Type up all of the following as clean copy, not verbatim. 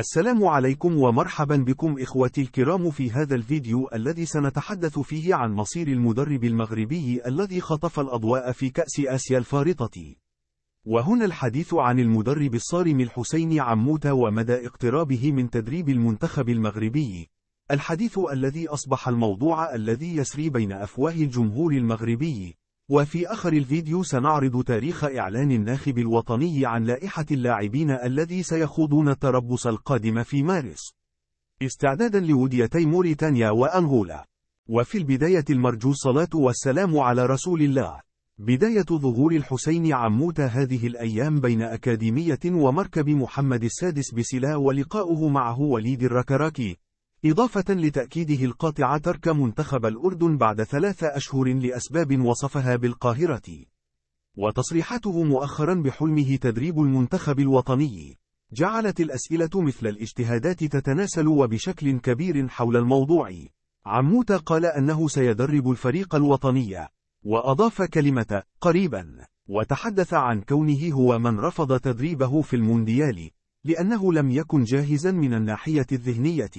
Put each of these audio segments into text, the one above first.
السلام عليكم ومرحبا بكم إخوتي الكرام في هذا الفيديو الذي سنتحدث فيه عن مصير المدرب المغربي الذي خطف الأضواء في كأس آسيا الفارطة. وهنا الحديث عن المدرب الصارم الحسين عموتة ومدى اقترابه من تدريب المنتخب المغربي، الحديث الذي أصبح الموضوع الذي يسري بين أفواه الجمهور المغربي. وفي آخر الفيديو سنعرض تاريخ إعلان الناخب الوطني عن لائحة اللاعبين الذي سيخوضون التربص القادم في مارس، استعدادا لوديتي موريتانيا وأنغولا. وفي البداية المرجو الصلاة والسلام على رسول الله. بداية ظهور الحسين عموتة هذه الأيام بين أكاديمية ومركب محمد السادس بسلا ولقاؤه معه وليد الركراكي، إضافة لتأكيده القاطع ترك منتخب الأردن بعد 3 أشهر لأسباب وصفها بالقاهرة، وتصريحاته مؤخرا بحلمه تدريب المنتخب الوطني، جعلت الأسئلة مثل الاجتهادات تتناسل وبشكل كبير حول الموضوع. عموتة قال أنه سيدرب الفريق الوطني، وأضاف كلمة قريبا، وتحدث عن كونه هو من رفض تدريبه في المونديال لأنه لم يكن جاهزا من الناحية الذهنية،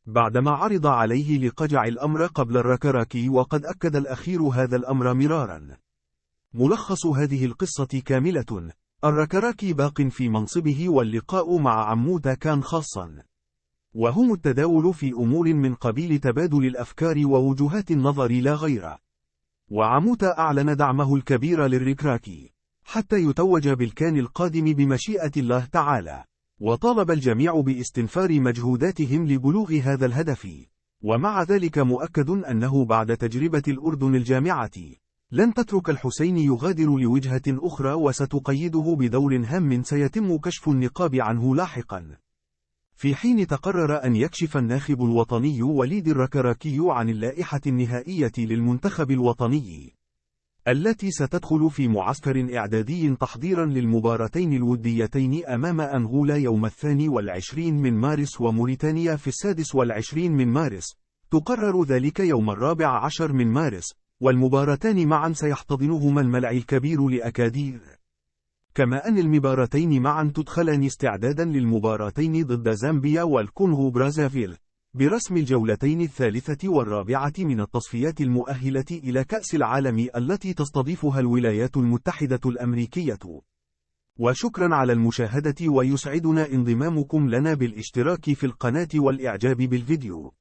بعدما عرض عليه لقجع الأمر قبل الركراكي، وقد أكد الأخير هذا الأمر مرارا. ملخص هذه القصة كاملة: الركراكي باق في منصبه، واللقاء مع عموتة كان خاصا، وهم التداول في أمور من قبيل تبادل الأفكار ووجهات النظر لا غير. وعموتة أعلن دعمه الكبير للركراكي حتى يتوج بالكان القادم بمشيئة الله تعالى، وطالب الجميع باستنفار مجهوداتهم لبلوغ هذا الهدف. ومع ذلك مؤكد أنه بعد تجربة الأردن الجامعة لن تترك الحسين يغادر لوجهة أخرى، وستقيده بدور هام سيتم كشف النقاب عنه لاحقا، في حين تقرر أن يكشف الناخب الوطني وليد الركراكي عن اللائحة النهائية للمنتخب الوطني التي ستدخل في معسكر إعدادي تحضيرا للمباراتين الوديتين أمام أنغولا يوم 22 من مارس وموريتانيا في 26 من مارس. تقرر ذلك يوم 14 من مارس، والمباراتان معا سيحتضنهما الملعب الكبير لأكادير، كما أن المباراتين معا تدخلان استعدادا للمباراتين ضد زامبيا والكونغو برازافيل برسم الجولتين الثالثة والرابعة من التصفيات المؤهلة إلى كأس العالم التي تستضيفها الولايات المتحدة الأمريكية. وشكرا على المشاهدة، ويسعدنا انضمامكم لنا بالاشتراك في القناة والإعجاب بالفيديو.